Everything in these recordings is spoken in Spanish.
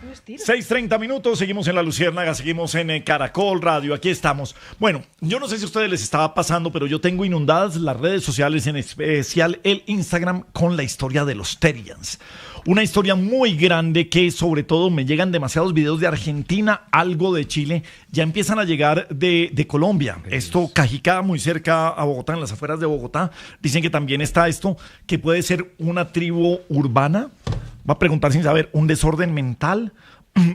6:30, seguimos en La Luciérnaga, seguimos en Caracol Radio, aquí estamos. Bueno, yo no sé si a ustedes les estaba pasando, pero yo tengo inundadas las redes sociales, en especial el Instagram, con la historia de los Terians. Una historia muy grande que sobre todo me llegan demasiados videos de Argentina, algo de Chile, ya empiezan a llegar de Colombia. Esto, Cajicá, muy cerca a Bogotá, en las afueras de Bogotá. Dicen que también está esto, que puede ser una tribu urbana. Va a preguntar sin saber, un desorden mental,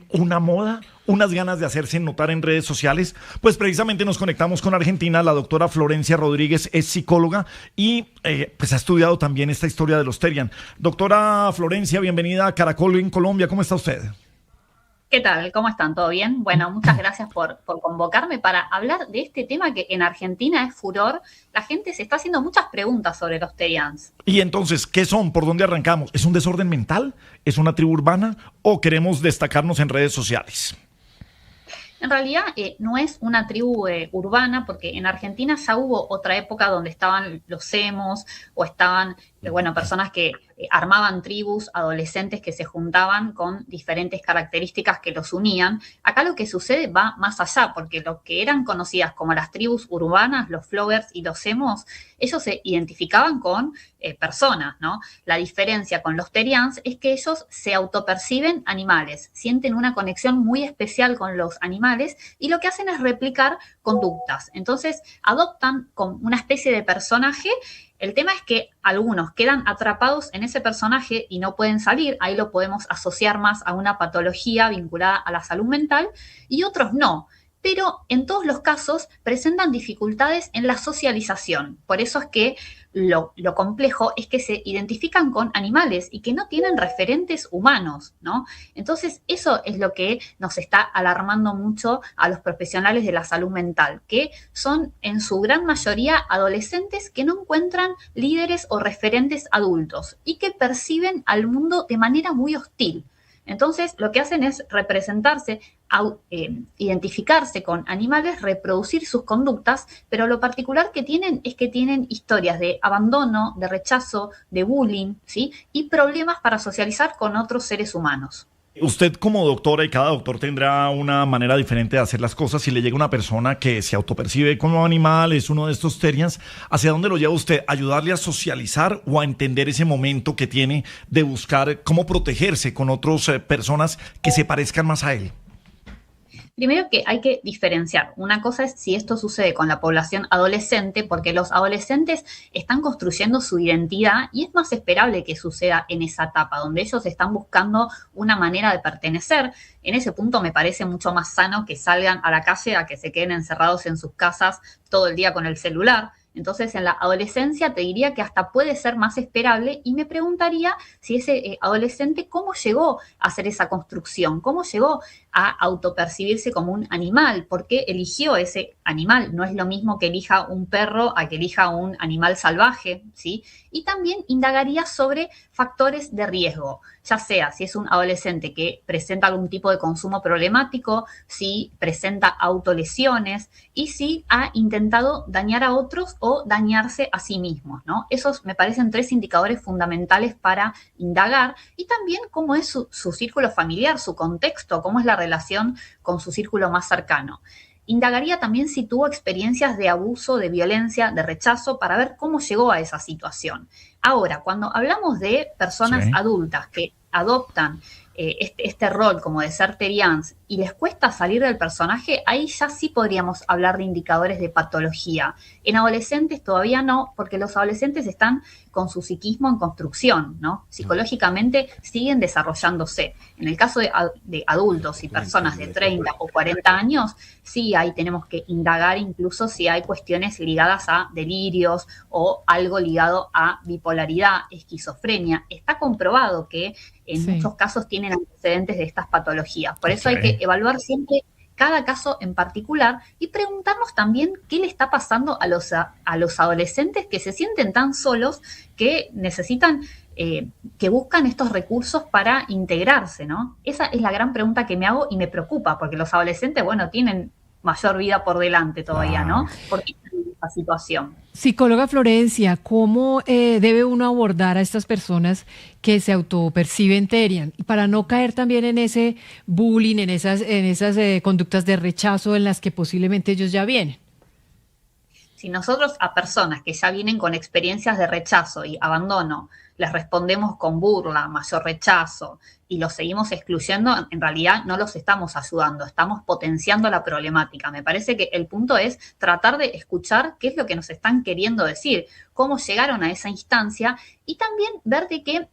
una moda, unas ganas de hacerse notar en redes sociales. Pues precisamente nos conectamos con Argentina. La doctora Florencia Rodríguez es psicóloga y pues ha estudiado también esta historia de los Terian. Doctora Florencia, bienvenida a Caracol en Colombia. ¿Cómo está usted? ¿Qué tal? ¿Cómo están? ¿Todo bien? Bueno, muchas gracias por convocarme para hablar de este tema que en Argentina es furor. La gente se está haciendo muchas preguntas sobre los Terians. Y entonces, ¿qué son? ¿Por dónde arrancamos? ¿Es un desorden mental? ¿Es una tribu urbana? ¿O queremos destacarnos en redes sociales? En realidad no es una tribu urbana, porque en Argentina ya hubo otra época donde estaban los emos o estaban, personas que armaban tribus, adolescentes que se juntaban con diferentes características que los unían. Acá lo que sucede va más allá, porque lo que eran conocidas como las tribus urbanas, los floggers y los emos, ellos se identificaban con personas, ¿no? La diferencia con los Terians es que ellos se autoperciben animales, sienten una conexión muy especial con los animales y lo que hacen es replicar conductas. Entonces adoptan como una especie de personaje. El tema es que algunos quedan atrapados en ese personaje y no pueden salir, ahí lo podemos asociar más a una patología vinculada a la salud mental, y otros no. Pero en todos los casos presentan dificultades en la socialización. Por eso es que lo complejo es que se identifican con animales y que no tienen referentes humanos, ¿no? Entonces eso es lo que nos está alarmando mucho a los profesionales de la salud mental, que son en su gran mayoría adolescentes que no encuentran líderes o referentes adultos y que perciben al mundo de manera muy hostil. Entonces, lo que hacen es representarse, identificarse con animales, reproducir sus conductas, pero lo particular que tienen es que tienen historias de abandono, de rechazo, de bullying, ¿sí? Y problemas para socializar con otros seres humanos. Usted como doctora, y cada doctor tendrá una manera diferente de hacer las cosas, si le llega una persona que se autopercibe como animal, es uno de estos Terians, ¿hacia dónde lo lleva usted? ¿Ayudarle a socializar o a entender ese momento que tiene de buscar cómo protegerse con otras personas que se parezcan más a él? Primero que hay que diferenciar. Una cosa es si esto sucede con la población adolescente, porque los adolescentes están construyendo su identidad y es más esperable que suceda en esa etapa, donde ellos están buscando una manera de pertenecer. En ese punto me parece mucho más sano que salgan a la calle a que se queden encerrados en sus casas todo el día con el celular. Entonces, en la adolescencia te diría que hasta puede ser más esperable y me preguntaría si ese adolescente cómo llegó a hacer esa construcción, cómo llegó a autopercibirse como un animal, por qué eligió ese animal. No es lo mismo que elija un perro a que elija un animal salvaje, ¿sí? Y también indagaría sobre factores de riesgo, ya sea si es un adolescente que presenta algún tipo de consumo problemático, si presenta autolesiones y si ha intentado dañar a otros o dañarse a sí mismos, ¿no? Esos me parecen 3 indicadores fundamentales para indagar, y también cómo es su círculo familiar, su contexto, cómo es la relación con su círculo más cercano. Indagaría también si tuvo experiencias de abuso, de violencia, de rechazo, para ver cómo llegó a esa situación. Ahora, cuando hablamos de personas adultas que adoptan este rol como de ser Terians y les cuesta salir del personaje, ahí ya sí podríamos hablar de indicadores de patología. En adolescentes todavía no, porque los adolescentes están con su psiquismo en construcción, ¿no? Psicológicamente siguen desarrollándose. En el caso de adultos y personas de 30 o 40 años, sí, ahí tenemos que indagar incluso si hay cuestiones ligadas a delirios o algo ligado a bipolaridad, esquizofrenia. Está comprobado que en muchos casos tienen antecedentes de estas patologías. Por eso hay que evaluar siempre cada caso en particular y preguntarnos también qué le está pasando a los adolescentes que se sienten tan solos, que necesitan, que buscan estos recursos para integrarse, ¿no? Esa es la gran pregunta que me hago y me preocupa, porque los adolescentes, bueno, tienen mayor vida por delante todavía, ¿no? Porque esta situación. Psicóloga Florencia, ¿cómo debe uno abordar a estas personas que se autoperciben terian? Para no caer también en ese bullying, en esas conductas de rechazo en las que posiblemente ellos ya vienen. Si nosotros a personas que ya vienen con experiencias de rechazo y abandono, les respondemos con burla, mayor rechazo y los seguimos excluyendo, en realidad no los estamos ayudando, estamos potenciando la problemática. Me parece que el punto es tratar de escuchar qué es lo que nos están queriendo decir, cómo llegaron a esa instancia y también ver de que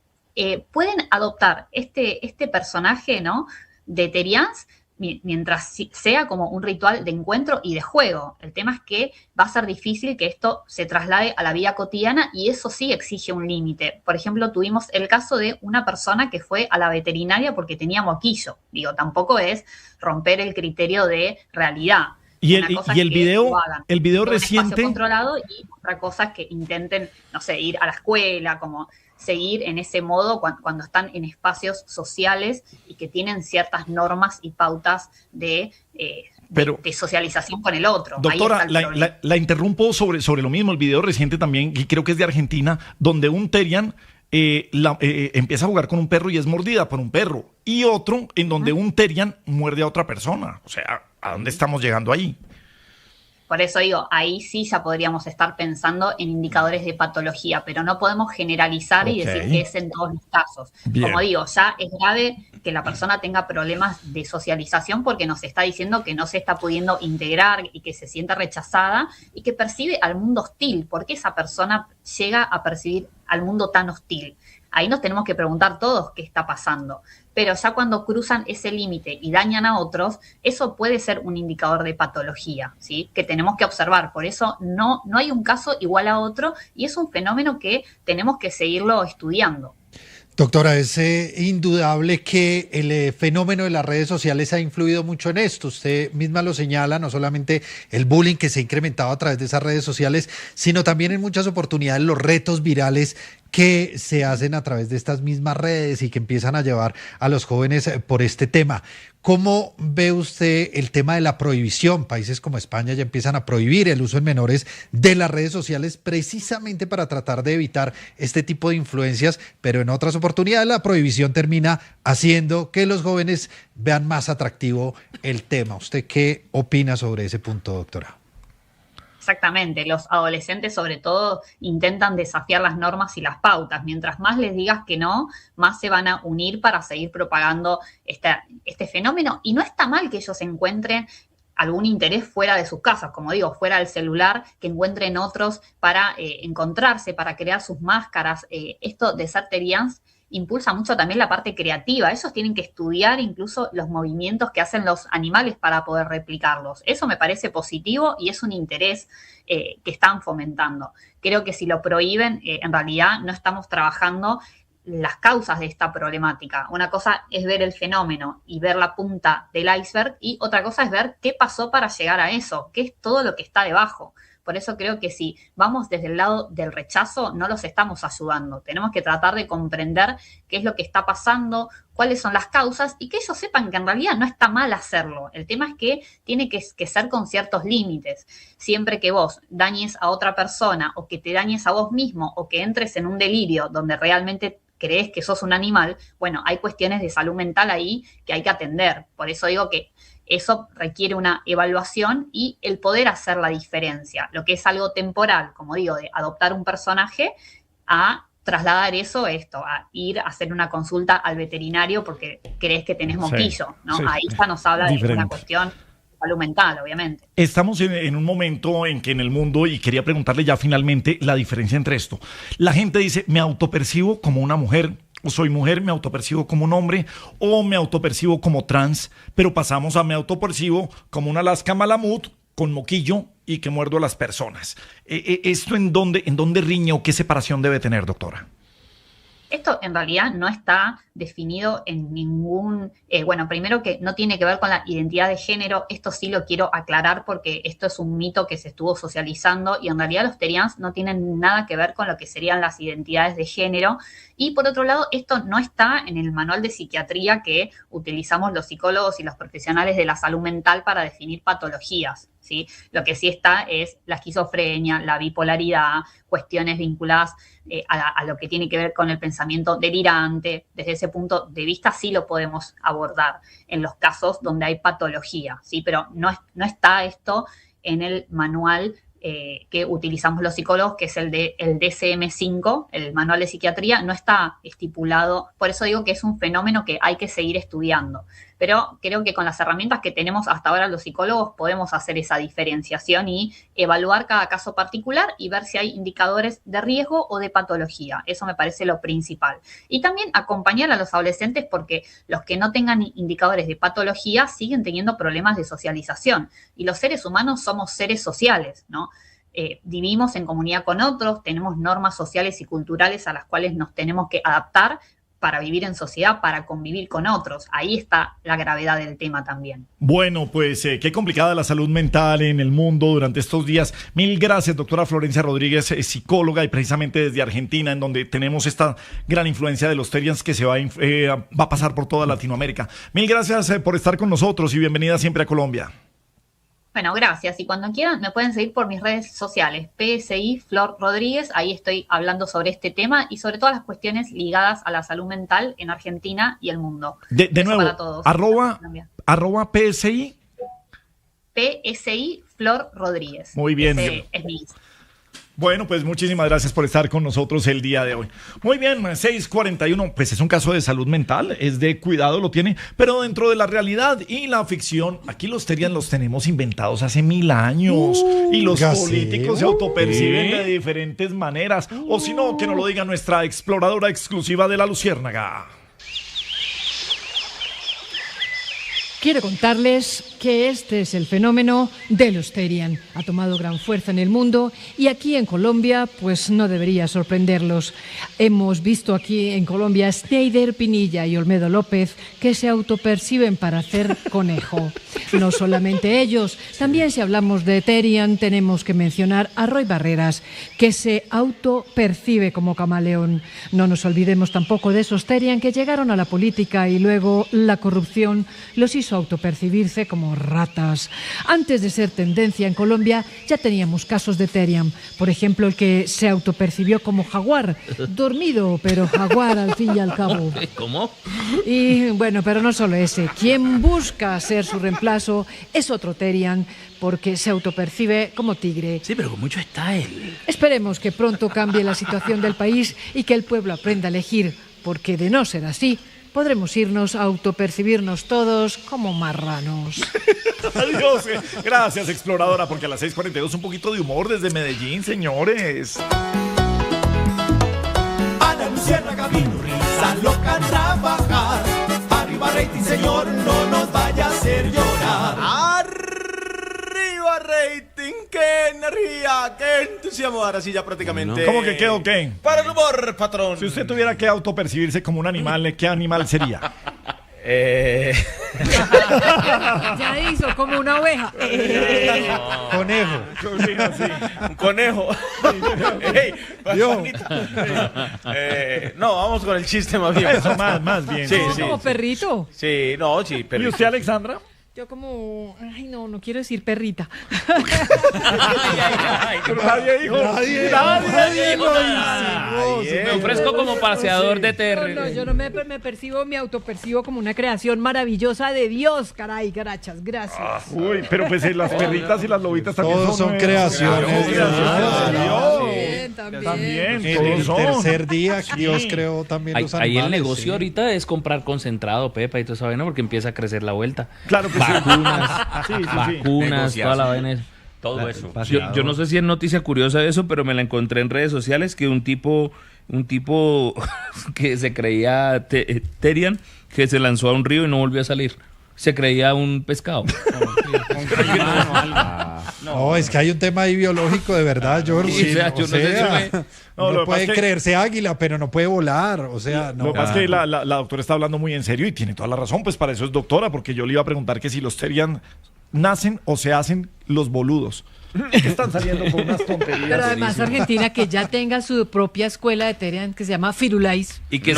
pueden adoptar este personaje, ¿no?, de Terians, mientras sea como un ritual de encuentro y de juego. El tema es que va a ser difícil que esto se traslade a la vida cotidiana y eso sí exige un límite. Por ejemplo, tuvimos el caso de una persona que fue a la veterinaria porque tenía moquillo. Digo, tampoco es romper el criterio de realidad. Y el video reciente... controlado y otra cosa es que intenten, no sé, ir a la escuela, como seguir en ese modo cuando están en espacios sociales y que tienen ciertas normas y pautas de socialización con el otro. Doctora, la interrumpo sobre lo mismo. El video reciente también, y creo que es de Argentina, donde un terian empieza a jugar con un perro y es mordida por un perro. Y otro en donde un terian muerde a otra persona. O sea, ¿a dónde estamos llegando ahí? Por eso digo, ahí sí ya podríamos estar pensando en indicadores de patología, pero no podemos generalizar y decir que es en todos los casos. Bien. Como digo, ya es grave que la persona tenga problemas de socialización porque nos está diciendo que no se está pudiendo integrar y que se siente rechazada y que percibe al mundo hostil. ¿Por qué esa persona llega a percibir al mundo tan hostil? Ahí nos tenemos que preguntar todos qué está pasando. Pero ya cuando cruzan ese límite y dañan a otros, eso puede ser un indicador de patología, ¿sí?, que tenemos que observar. Por eso no hay un caso igual a otro y es un fenómeno que tenemos que seguirlo estudiando. Doctora, es indudable que el fenómeno de las redes sociales ha influido mucho en esto. Usted misma lo señala, no solamente el bullying que se ha incrementado a través de esas redes sociales, sino también en muchas oportunidades los retos virales que se hacen a través de estas mismas redes y que empiezan a llevar a los jóvenes por este tema. ¿Cómo ve usted el tema de la prohibición? Países como España ya empiezan a prohibir el uso en menores de las redes sociales precisamente para tratar de evitar este tipo de influencias, pero en otras oportunidades la prohibición termina haciendo que los jóvenes vean más atractivo el tema. ¿Usted qué opina sobre ese punto, doctora? Exactamente, los adolescentes sobre todo intentan desafiar las normas y las pautas. Mientras más les digas que no, más se van a unir para seguir propagando este fenómeno. Y no está mal que ellos encuentren algún interés fuera de sus casas, como digo, fuera del celular, que encuentren otros para encontrarse, para crear sus máscaras. Esto de ser terians impulsa mucho también la parte creativa. Ellos tienen que estudiar incluso los movimientos que hacen los animales para poder replicarlos. Eso me parece positivo y es un interés que están fomentando. Creo que si lo prohíben, en realidad no estamos trabajando las causas de esta problemática. Una cosa es ver el fenómeno y ver la punta del iceberg y otra cosa es ver qué pasó para llegar a eso, qué es todo lo que está debajo. Por eso creo que si vamos desde el lado del rechazo, no los estamos ayudando. Tenemos que tratar de comprender qué es lo que está pasando, cuáles son las causas y que ellos sepan que en realidad no está mal hacerlo. El tema es que tiene que ser con ciertos límites. Siempre que vos dañes a otra persona o que te dañes a vos mismo o que entres en un delirio donde realmente crees que sos un animal, bueno, hay cuestiones de salud mental ahí que hay que atender. Por eso digo que eso requiere una evaluación y el poder hacer la diferencia. Lo que es algo temporal, como digo, de adoptar un personaje, a trasladar eso a ir a hacer una consulta al veterinario porque crees que tenés moquillo, ¿no? Sí, ahí ya nos habla de una cuestión de salud mental, obviamente. Estamos en un momento en que en el mundo, y quería preguntarle ya finalmente la diferencia entre esto. La gente dice, me autopercibo como una mujer, o soy mujer, me autopercibo como un hombre, o me autopercibo como trans, pero pasamos a me autopercibo como una Alaska Malamut con moquillo y que muerdo a las personas. ¿Esto en dónde riñe o qué separación debe tener, doctora? Esto en realidad no está definido en ningún... bueno, primero que no tiene que ver con la identidad de género. Esto sí lo quiero aclarar porque esto es un mito que se estuvo socializando y en realidad los terians no tienen nada que ver con lo que serían las identidades de género. Y por otro lado, esto no está en el manual de psiquiatría que utilizamos los psicólogos y los profesionales de la salud mental para definir patologías. ¿sí? Lo que sí está es la esquizofrenia, la bipolaridad, cuestiones vinculadas a lo que tiene que ver con el pensamiento delirante. Desde ese punto de vista sí lo podemos abordar en los casos donde hay patología, ¿sí? Pero no está esto en el manual que utilizamos los psicólogos, que es el DSM-5, el manual de psiquiatría, no está estipulado. Por eso digo que es un fenómeno que hay que seguir estudiando. Pero creo que con las herramientas que tenemos hasta ahora los psicólogos podemos hacer esa diferenciación y evaluar cada caso particular y ver si hay indicadores de riesgo o de patología. Eso me parece lo principal. Y también acompañar a los adolescentes, porque los que no tengan indicadores de patología siguen teniendo problemas de socialización. Y los seres humanos somos seres sociales, ¿no? Vivimos en comunidad con otros, tenemos normas sociales y culturales a las cuales nos tenemos que adaptar para vivir en sociedad, para convivir con otros. Ahí está la gravedad del tema también. Bueno, pues qué complicada la salud mental en el mundo durante estos días. Mil gracias, doctora Florencia Rodríguez, psicóloga, y precisamente desde Argentina, en donde tenemos esta gran influencia de los Therians que se va a pasar por toda Latinoamérica. Mil gracias por estar con nosotros y bienvenida siempre a Colombia. Bueno, gracias. Y cuando quieran me pueden seguir por mis redes sociales, PSI Flor Rodríguez. Ahí estoy hablando sobre este tema y sobre todas las cuestiones ligadas a la salud mental en Argentina y el mundo. De nuevo, para todos. arroba PSI. PSI Flor Rodríguez. Muy bien. Ese es mi Instagram. Bueno, pues muchísimas gracias por estar con nosotros el día de hoy. Muy bien, 6:41, pues es un caso de salud mental, es de cuidado, lo tiene, pero dentro de la realidad y la ficción, aquí los Therian los tenemos inventados hace 1000 años y los políticos se autoperciben de diferentes maneras, o si no, que nos lo diga nuestra exploradora exclusiva de la Luciérnaga. Quiero contarles que este es el fenómeno de los Therian. Ha tomado gran fuerza en el mundo y aquí en Colombia, pues no debería sorprenderlos. Hemos visto aquí en Colombia a Schneider Pinilla y Olmedo López que se autoperciben para hacer conejo. No solamente ellos, también si hablamos de Therian tenemos que mencionar a Roy Barreras, que se autopercibe como camaleón. No nos olvidemos tampoco de esos Therian que llegaron a la política y luego la corrupción los hizo autopercibirse como ratas. Antes de ser tendencia en Colombia ya teníamos casos de Therian. Por ejemplo, el que se autopercibió como jaguar, dormido, pero jaguar al fin y al cabo. ¿Cómo? Y bueno, pero no solo ese. Quien busca ser su reemplazo es otro Therian, porque se autopercibe como tigre. Sí, pero con mucho está él. Esperemos que pronto cambie la situación del país y que el pueblo aprenda a elegir, porque de no ser así, podremos irnos a autopercibirnos todos como marranos. Adiós. Gracias, exploradora, porque a las 6:42 un poquito de humor desde Medellín, señores. Ana Luciérnaga vino, risa loca a trabajar. Arriba rating, señor, no nos vaya a hacer llorar. Arriba rating, qué energía, qué entusiasmo. Ahora sí ya prácticamente. ¿Cómo que qué o qué? Para el humor, patrón. Si usted tuviera que autopercibirse como un animal, ¿qué animal sería? Ya hizo como una oveja. Conejo. Un conejo. Ey, no, vamos con el chiste más bien. Eso, más bien. Sí, No, sí. como perrito. Sí, no, sí, ¿Y perrito. Pues usted, Alexandra? Yo como, no quiero decir perrita. Nadie dijo. Nadie dijo. Me ofrezco como paseador de No, terreno. yo no me percibo, me autopercibo como una creación maravillosa de Dios, caray, garachas, gracias. Uy, pero pues las perritas y las lobitas también Todos son creaciones de Dios. También. En Todos el son. tercer día Dios creó también los Ahí animales. el negocio sí. ahorita es comprar concentrado, Pepa, y todo esa vaina, porque empieza a crecer la vuelta. Claro que sí. Vacunas, Sí. vacunas, toda la vaina. Todo eso. Yo no sé si es noticia curiosa eso, pero me la encontré en redes sociales que un tipo que se creía Therian, que se lanzó a un río y no volvió a salir. Se creía un pescado. No, es que hay un tema ahí biológico de verdad, George. Sí, o sea, yo no sé si No, lo uno que puede pasa es que- creerse águila, pero no puede volar. O sea, Lo no. que pasa es que la doctora está hablando muy en serio y tiene toda la razón, pues para eso es doctora, porque yo le iba a preguntar que si los Therian nacen o se hacen los boludos. que están saliendo con unas tonterías. Pero además Argentina que ya tenga su propia escuela de Terian que se llama Firulais. Y que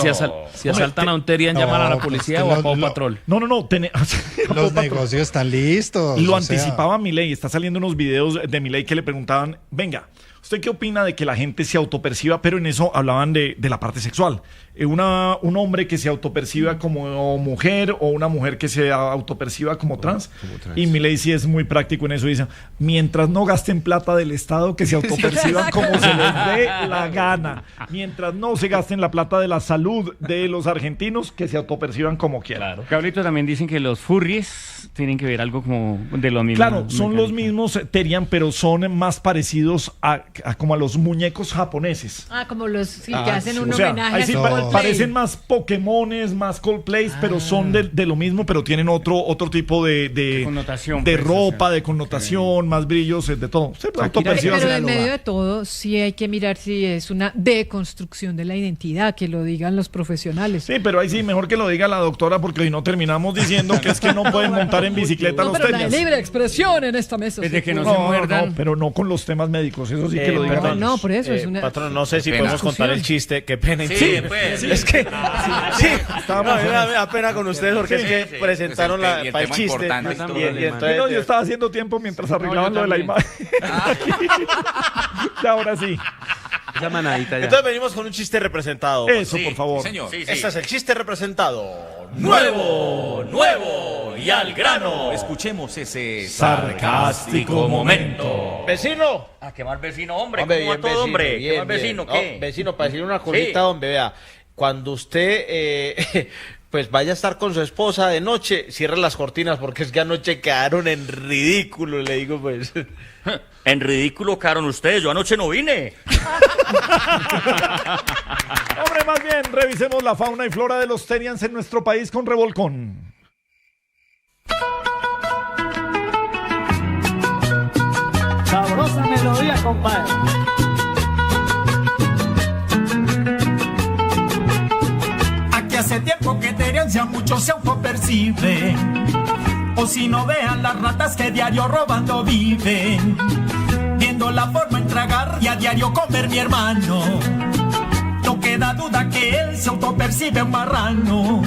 si asaltan a un Terian, llaman a la policía o a Pau Patrol. No. Los negocios están listos. Lo o sea. anticipaba Milei. Está saliendo unos videos de Milei que le preguntaban, venga, ¿usted qué opina de que la gente se autoperciba? Pero en eso hablaban de la parte sexual. Un hombre que se autoperciba como mujer o una mujer que se autoperciba como trans. Y Milei sí es muy práctico en eso. Dice, mientras no gasten plata del Estado, que se autoperciban como se les dé la gana. Mientras no se gasten la plata de la salud de los argentinos, que se autoperciban como quieran. Claro. Cablito, también dicen que los furries tienen que ver algo como de lo mismo. Claro, son los mismos Terian, pero son más parecidos a como a los muñecos japoneses. Como los que hacen un O sea, homenaje ahí a sí Coldplay. parecen más Pokémones, más Coldplays, pero son de lo mismo, pero tienen otro tipo de connotación, de pues, ropa, o sea, de connotación, más brillos, de todo. Se autopercibe Pero así. en medio de todo, sí hay que mirar si es una deconstrucción de la identidad, que lo digan los profesionales. Sí, pero ahí sí, mejor que lo diga la doctora, porque hoy no terminamos diciendo que es que no pueden montar en bicicleta los pero la Terians. libre expresión en esta mesa. Desde que no se No, muerdan. no, pero no con los temas médicos, eso sí que lo digan. perdón. No, por eso es una Patrón, no sé si pena. podemos contar el chiste. Qué pena. Sí, pues. Es que sí, Estábamos no, me da pena con ustedes porque es que presentaron Pues el para el tema chiste. importante y todo lo demás. Sí, no, yo estaba haciendo tiempo mientras arreglaban lo de la imagen. Y ahora sí. Esa manadita ya. Entonces venimos con un chiste representado. Eso, Sí, por favor. sí, señor. Este es el chiste representado. Nuevo y al grano. Escuchemos ese Sarcástico momento. Vecino. Ah, qué mal vecino, hombre. Hombre, ¿Cómo va bien, todo, vecino, hombre? bien, ¿Qué mal vecino? bien. ¿Qué? No, vecino, para decirle una cosita, Sí. hombre, vea. Cuando usted pues vaya a estar con su esposa de noche, cierre las cortinas porque es que anoche quedaron en ridículo, le digo pues. En ridículo quedaron ustedes. Yo anoche no vine. Hombre, más bien, revisemos la fauna y flora de los Terians en nuestro país con Revolcón. Sabrosa melodía, compadre. Aquí hace tiempo que Terian ya mucho se autopercibe. O si no vean las ratas que diario robando viven. Viendo la forma en tragar y a diario comer mi hermano. No queda duda que él se autopercibe un marrano.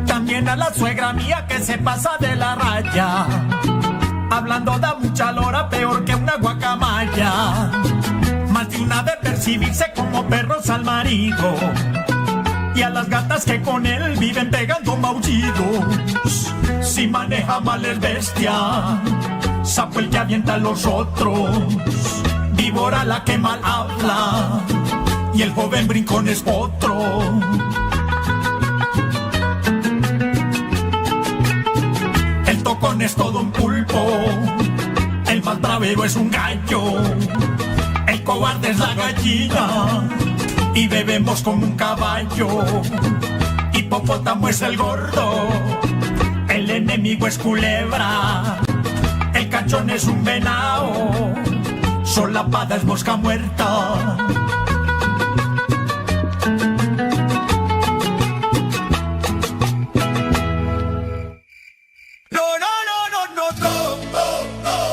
También a la suegra mía que se pasa de la raya. Hablando da mucha lora, peor que una guacamaya. Más de una de percibirse como perros al marido. Y a las gatas que con él viven pegando maullidos. Si maneja mal es bestia, sapo el que avienta a los otros, víbora la que mal habla, y el joven brincón es otro. El tocón es todo un pulpo, el más bravero es un gallo, el cobarde es la gallina, y bebemos como un caballo. Hipopótamo es el gordo, el enemigo es culebra, el cachón es un venao, solapada es mosca muerta.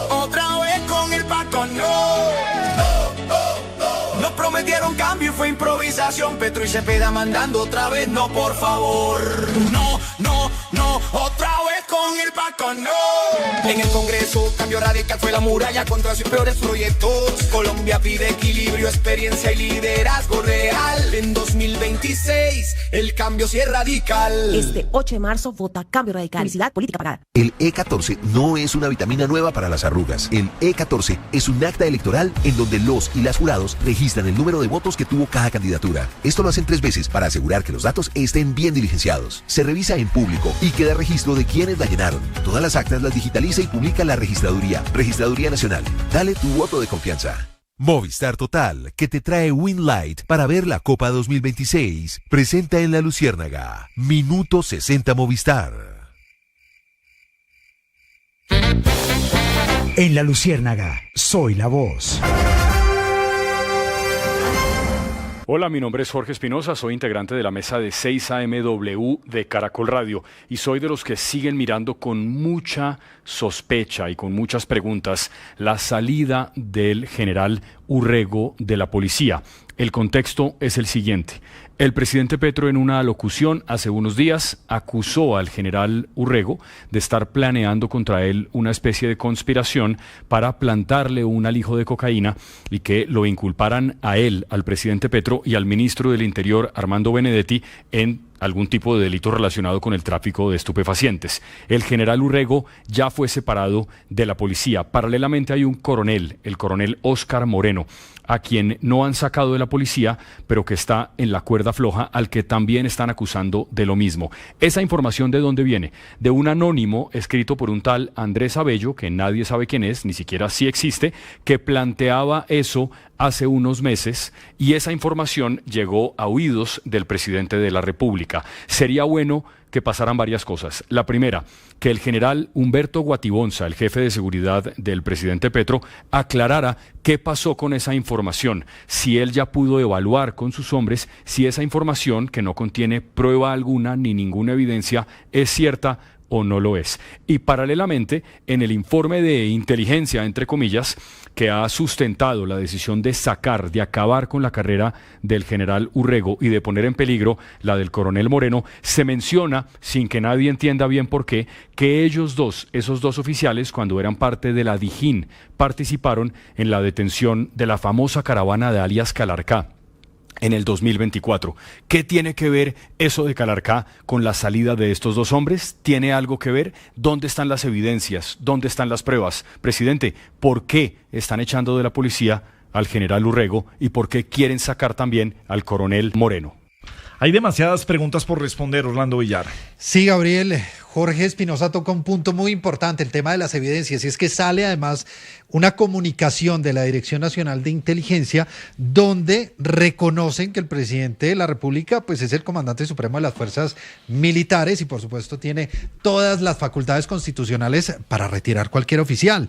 Otra vez con el Paco, no. Nos prometieron cambio y fue improvisación. Petro y Cepeda mandando otra vez, no, por favor. No, otra vez con el Paco, no. En el Congreso, cambio radical fue la muralla contra sus peores proyectos. Colombia pide equilibrio, experiencia y liderazgo real. En 2026, el cambio sí es radical. Este 8 de marzo vota Cambio Radical. Publicidad política pagada. El E14 no es una vitamina nueva para las arrugas. El E14 es un acta electoral en donde los y las jurados registran el número de votos que tuvo cada candidatura. Esto lo hacen 3 veces para asegurar que los datos estén bien diligenciados. Se revisa en público y queda registro de quienes la llenaron. Todas las actas las digitaliza y publica la Registraduría. Registraduría Nacional. Dale tu voto de confianza. Movistar Total, que te trae Winlight para ver la Copa 2026, presenta en La Luciérnaga, Minuto 60 Movistar. En La Luciérnaga, soy la voz. Hola, mi nombre es Jorge Espinosa, soy integrante de la mesa de 6AMW de Caracol Radio y soy de los que siguen mirando con mucha sospecha y con muchas preguntas la salida del general Urrego de la policía. El contexto es el siguiente. El presidente Petro, en una alocución hace unos días, acusó al general Urrego de estar planeando contra él una especie de conspiración para plantarle un alijo de cocaína y que lo inculparan a él, al presidente Petro y al ministro del Interior, Armando Benedetti, en algún tipo de delito relacionado con el tráfico de estupefacientes. El general Urrego ya fue separado de la policía. Paralelamente hay un coronel, el coronel Óscar Moreno, a quien no han sacado de la policía, pero que está en la cuerda floja, al que también están acusando de lo mismo. ¿Esa información de dónde viene? De un anónimo escrito por un tal Andrés Abello, que nadie sabe quién es, ni siquiera si existe, que planteaba eso hace unos meses, y esa información llegó a oídos del presidente de la República. Sería bueno que pasaran varias cosas. La primera, que el general Humberto Guatibonza, el jefe de seguridad del presidente Petro, aclarara qué pasó con esa información, si él ya pudo evaluar con sus hombres si esa información, que no contiene prueba alguna ni ninguna evidencia, es cierta o no lo es. Y paralelamente, en el informe de inteligencia, entre comillas, que ha sustentado la decisión de sacar, de acabar con la carrera del general Urrego y de poner en peligro la del coronel Moreno, se menciona, sin que nadie entienda bien por qué, que ellos dos, esos dos oficiales, cuando eran parte de la Dijín, participaron en la detención de la famosa caravana de alias Calarcá en el 2024. ¿Qué tiene que ver eso de Calarcá con la salida de estos dos hombres? ¿Tiene algo que ver? ¿Dónde están las evidencias? ¿Dónde están las pruebas? Presidente, ¿por qué están echando de la policía al general Urrego y por qué quieren sacar también al coronel Moreno? Hay demasiadas preguntas por responder, Orlando Villar. Sí, Gabriel. Jorge Espinosa toca un punto muy importante, el tema de las evidencias, y es que sale además una comunicación de la Dirección Nacional de Inteligencia donde reconocen que el presidente de la República pues es el comandante supremo de las fuerzas militares y por supuesto tiene todas las facultades constitucionales para retirar cualquier oficial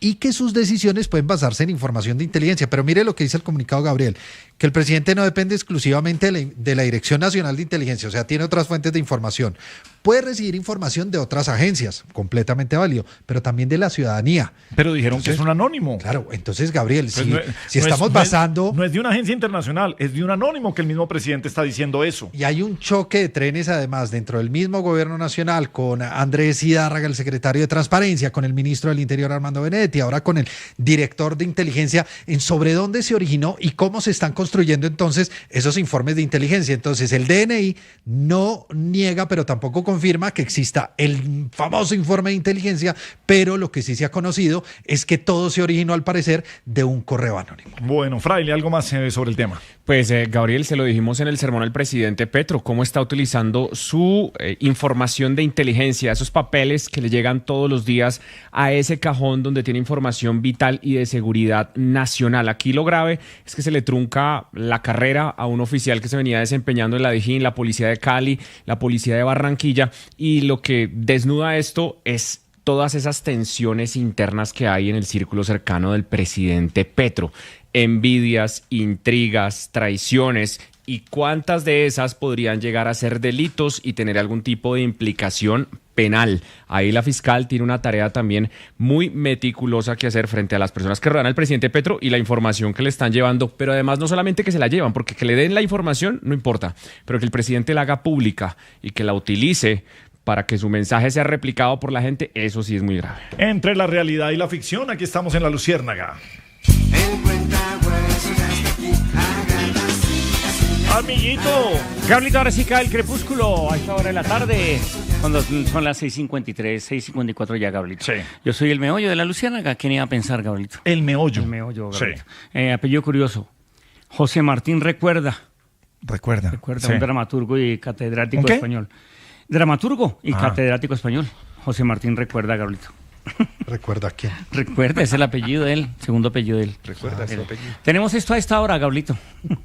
y que sus decisiones pueden basarse en información de inteligencia. Pero mire lo que dice el comunicado, Gabriel, que el presidente no depende exclusivamente de la Dirección Nacional de Inteligencia, o sea, tiene otras fuentes de información. Puede recibir información de otras agencias, completamente válido, pero también de la ciudadanía. Pero dijeron que es un anónimo. Claro, entonces, Gabriel, pues si estamos basando... No es de una agencia internacional, es de un anónimo que el mismo presidente está diciendo eso. Y hay un choque de trenes, además, dentro del mismo gobierno nacional, con Andrés Hidárraga, el secretario de Transparencia, con el ministro del Interior, Armando Benedetti, ahora con el director de inteligencia, en sobre dónde se originó y cómo se están construyendo entonces esos informes de inteligencia. Entonces, el DNI no niega, pero tampoco confirma que exista el famoso informe de inteligencia, pero lo que sí se ha conocido es que todo se originó, al parecer, de un correo anónimo. Bueno, Fraile, ¿algo más sobre el tema? Pues, Gabriel, se lo dijimos en el sermón al presidente Petro, cómo está utilizando su información de inteligencia, esos papeles que le llegan todos los días a ese cajón donde tiene información vital y de seguridad nacional. Aquí lo grave es que se le trunca la carrera a un oficial que se venía desempeñando en la Dijín, la policía de Cali, la policía de Barranquilla, y lo que desnuda esto es todas esas tensiones internas que hay en el círculo cercano del presidente Petro. Envidias, intrigas, traiciones, y cuántas de esas podrían llegar a ser delitos y tener algún tipo de implicación penal. Ahí la fiscal tiene una tarea también muy meticulosa que hacer frente a las personas que rodean al presidente Petro y la información que le están llevando, pero además no solamente que se la llevan, porque que le den la información no importa, pero que el presidente la haga pública y que la utilice para que su mensaje sea replicado por la gente, eso sí es muy grave. Entre la realidad y la ficción, aquí estamos en La Luciérnaga. Amiguito. Gabrielito, ahora sí cae el crepúsculo a esta hora de la tarde, cuando son las 6:53, 6:54 ya, Gabrielito. Sí. Yo soy el meollo de La Luciérnaga. ¿Quién iba a pensar, Gabrielito? El meollo. El meollo, Gabrielito. Sí. Apellido curioso. José Martín Recuerda, sí. un dramaturgo y catedrático ¿Un qué? español. Dramaturgo y catedrático español. José Martín Recuerda, Gabrielito. ¿Recuerda a quién? Recuerda, es el apellido de él, segundo apellido de él. Recuerda su apellido. Tenemos esto a esta hora, Gabrielito.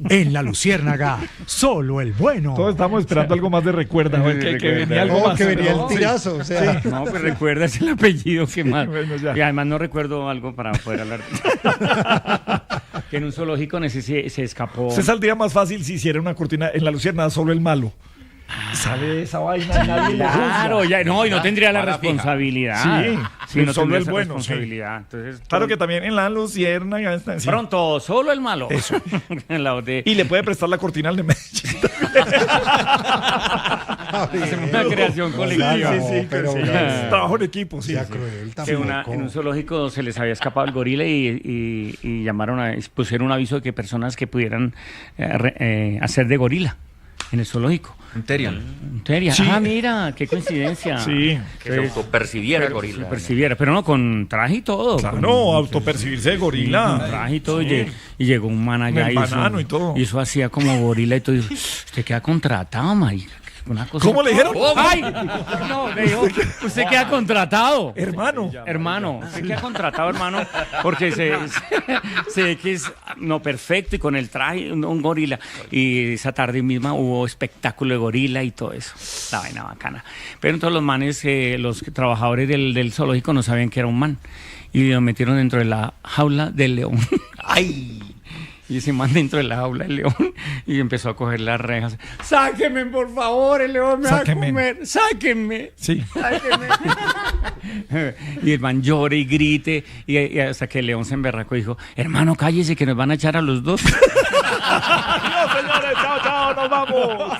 En La Luciérnaga, solo el bueno. Todos estamos esperando algo más de Recuerda. Que venía algo más. Que venía ¿no? el tirazo, o sea. No, pues Recuerda es el apellido que más. Bueno, ya. Y además no recuerdo algo para poder hablar. que en un zoológico se escapó. Usted saldría más fácil si hiciera una cortina en La Luciérnaga, solo el malo. Sale esa vaina y nadie le juzga. Claro, ya, no, y no tendría la responsabilidad. Sí, no solo tendría el esa bueno. responsabilidad. Entonces, Claro que también en La Luciérnaga. Sí. Pronto, solo el malo. Eso. De... Y le puede prestar la cortina al de Medellín. Hacemos una creación colectiva. Sí, pero trabajo en equipo, sí. Que en un zoológico se les había escapado el gorila y llamaron pusieron un aviso de que personas que pudieran hacer de gorila en el zoológico. Un Terian. Sí. Ah, mira, qué coincidencia. Sí. Que se autopercibiera el gorila. Pero no, con traje y todo. Claro, autopercibirse de gorila. Con traje y todo. Y llegó un man allá y todo. Y eso hacía como gorila y todo. Y dijo, usted queda contratado, marica. Una cosa... ¿Cómo le dijeron? ¡Ay! No, le dijo, usted queda contratado. Hermano, usted queda contratado, hermano, porque se ve que es perfecto y con el traje, un gorila. Y esa tarde misma hubo espectáculo de gorila y todo eso. La vaina bacana. Pero entonces los manes, los trabajadores del zoológico no sabían que era un man. Y lo metieron dentro de la jaula del león. ¡Ay! Y ese man dentro de la jaula del león y empezó a coger las rejas. ¡Sáquenme, por favor! El león me va a comer. ¡Sáquenme! Sí. ¡Sáquenme! Y el man llore y grite. Y hasta que el león se emberracó y dijo, hermano, cállese que nos van a echar a los dos. No, señores, chao, nos vamos.